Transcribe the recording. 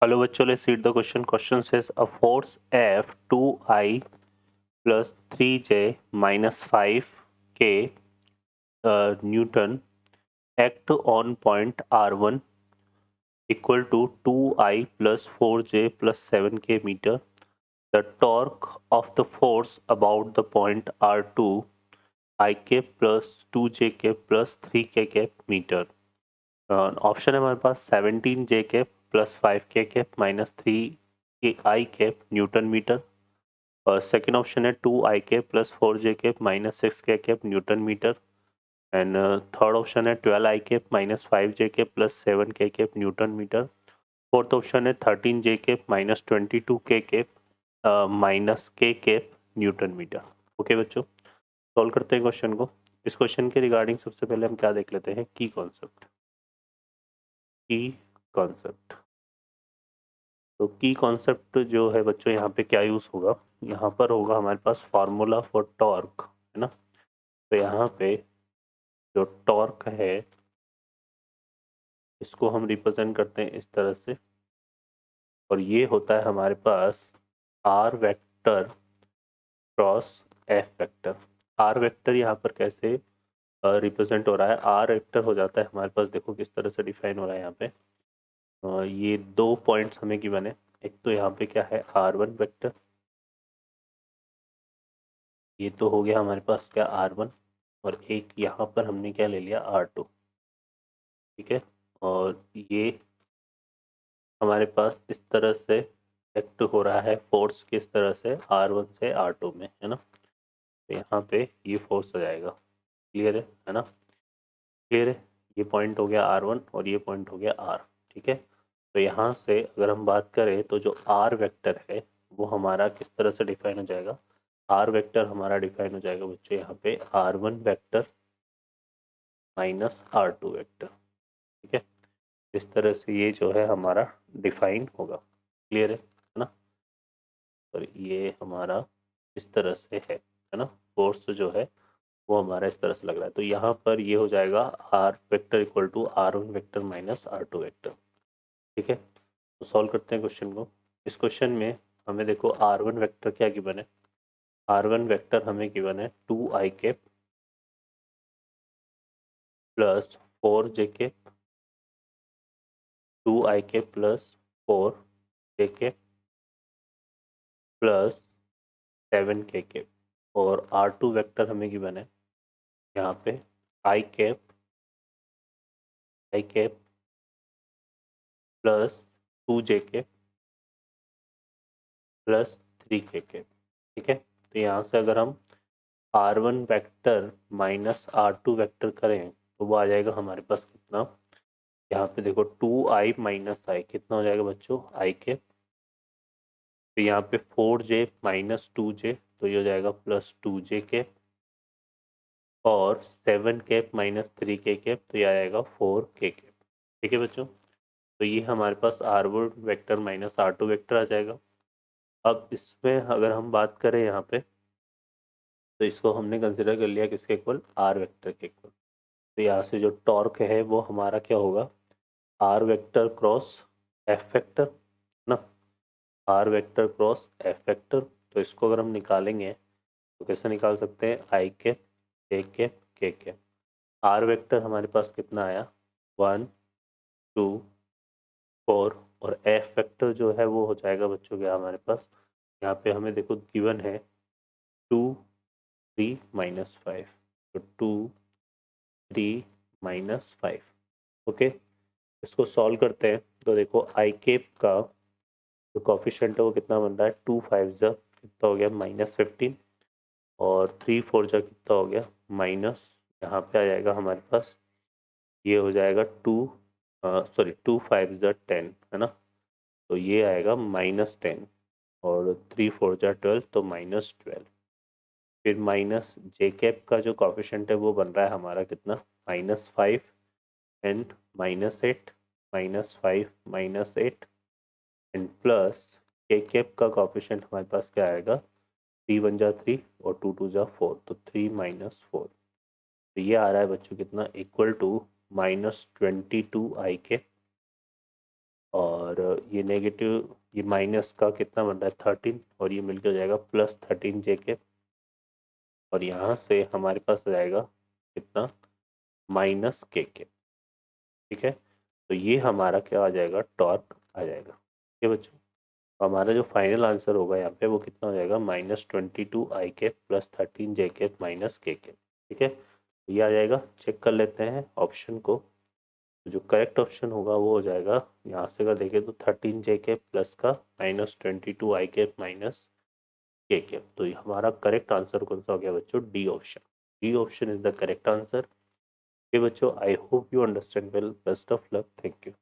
Hello बच्चों, let's read the question. Question says a force F 2I plus 3J minus 5K Newton act on point R1 equal to 2I plus 4J plus 7K meter. The torque of the force about the point R2 IK plus 2J cap plus 3K cap meter. Option है हमारे पास 17J cap plus 5K cap minus 3I cap newton meter. और second option है 2I cap plus 4J cap minus 6K cap newton meter. And third option है 12I cap minus 5J cap plus 7K cap newton meter. Fourth option है 13J cap minus 22K cap minus K cap newton meter. Okay बच्चों, solve करते हैं question को. इस question के regarding सबसे पहले हम क्या देख लेते हैं, की कॉन्सेप्ट. तो की कॉन्सेप्ट जो है बच्चों, यहाँ पे क्या यूज़ होगा, यहाँ पर होगा हमारे पास फार्मूला फॉर टॉर्क, है ना. तो यहाँ पे जो टॉर्क है इसको हम रिप्रेजेंट करते हैं इस तरह से, और ये होता है हमारे पास R vector cross F vector. R vector यहाँ पर कैसे रिप्रेजेंट हो रहा है, आर वेक्टर हो जाता है हमारे पास, देखो किस तरह से डिफाइन हो रहा है यहाँ पे. ये दो पॉइंट्स हमें गिवन है. एक तो यहाँ पे क्या है R1 वेक्टर, ये तो हो गया हमारे पास क्या R1, और एक यहाँ पर हमने क्या ले लिया R2. ठीक है, और ये हमारे पास इस तरह से एक्ट हो रहा है फोर्स, किस तरह से R1 से R2 में, है ना. तो यहाँ पे ये फोर्स आ जाएगा. क्लियर है ना. क्लियर है. ये पॉइंट हो गया R1 और ये पॉइंट हो गया R. ठीक है, तो यहाँ से अगर हम बात करें तो जो R वेक्टर है वो हमारा किस तरह से डिफाइन हो जाएगा. R वेक्टर हमारा डिफाइन हो जाएगा बच्चों यहाँ पे R1 vector minus R2 vector. ठीक है, इस तरह से ये जो है हमारा डिफाइन होगा. क्लियर है ना. और ये हमारा इस तरह से है ना. फोर्स जो है वो हमारा इस तरह से लग रहा है. तो यहाँ पर ये हो जाएगा R vector equal to R1 vector minus R2 vector. ठीक है, तो सॉल्व करते हैं क्वेश्चन को. इस क्वेश्चन में हमें देखो R1 वेक्टर क्या गिवन है. R1 वेक्टर हमें गिवन है 2I cap plus 4J cap, 2I cap plus 4J cap plus 7K cap. और R2 वेक्टर हमें गिवन है यहाँ पे I cap plus 2J cap plus 3K cap. ठीक है, तो यहाँ से अगर हम R1 vector minus R2 vector करें तो वो आ जाएगा हमारे पास कितना, यहाँ पे देखो 2I माइनस आई कितना हो जाएगा बच्चों I कैप. तो यहाँ पे 4J माइनस 2J तो ये हो जाएगा प्लस 2J कैप, और 7 कैप माइनस 3K कैप तो ये आ जाएगा 4K कैप. ठीक है बच्चों, तो ये हमारे पास R1 vector minus R2 vector आ जाएगा. अब इसमें अगर हम बात करें यहाँ पे, तो इसको हमने कंसिडर कर लिया किसके इक्वल, आर वेक्टर के इक्वल. तो यहाँ से जो टॉर्क है वो हमारा क्या होगा, R vector cross F vector ना. R vector cross F vector, तो इसको अगर हम निकालेंगे तो कैसे निकाल सकते हैं, आई कैप जे कैप के कैप. आर वेक्टर हमारे पास कितना आया 1 2 4, और एफ वेक्टर जो है वो हो जाएगा बच्चों क्या हमारे पास, यहाँ पे हमें देखो गिवन है 2 3 माइनस 5. तो 2 3 माइनस 5. ओके, इसको सॉल्व करते हैं तो देखो आई केप का जो कॉफिशेंट है वो कितना बन रहा है, 2 5 जा कितना हो गया -15, और 3 4 जा कितना हो गया माइनस, यहाँ पे आ जाएगा हमारे पास, ये हो जाएगा 2 5 जा 10, है ना. तो ये आएगा -10, और 3 4 जा 12 तो -12. फिर माइनस जे कैप का जो कॉफिशेंट है वो बन रहा है हमारा कितना, -5 एंड -8, -5 -8 एंड प्लस के कैप का कॉफिशेंट हमारे पास क्या आएगा, 3 1 जा 3 और 2 2 जा 4 तो 3 -4. तो ये आ रहा है बच्चों कितना, इक्वल टू -22 आई कैप और ये नेगेटिव, ये माइनस का कितना बन रहा है 13, और ये मिलकर जाएगा प्लस 13 जे के, और यहाँ से हमारे पास आ जाएगा कितना माइनस के, ठीक है। तो ये हमारा क्या आ जाएगा, टॉर्क आ जाएगा। ठीक है बच्चों, तो हमारा जो फाइनल आंसर होगा यहाँ पे वो कितना हो जाएगा -22 i के प्लस 13 जे के माइनस के, ठीक है। तो ये आ जाएगा, चेक कर लेते हैं ऑप्शन को। तो जो करेक्ट ऑप्शन होगा वो हो जाएगा, यहाँ से अगर देखें तो 13 जे के प्लस का -22 i के माइनस के। तो ये हमारा करेक्ट आंसर कौन सा हो गया बच्चों, D option. D option is the correct answer. Okay बच्चों, I hope you understand well, best of luck, thank you.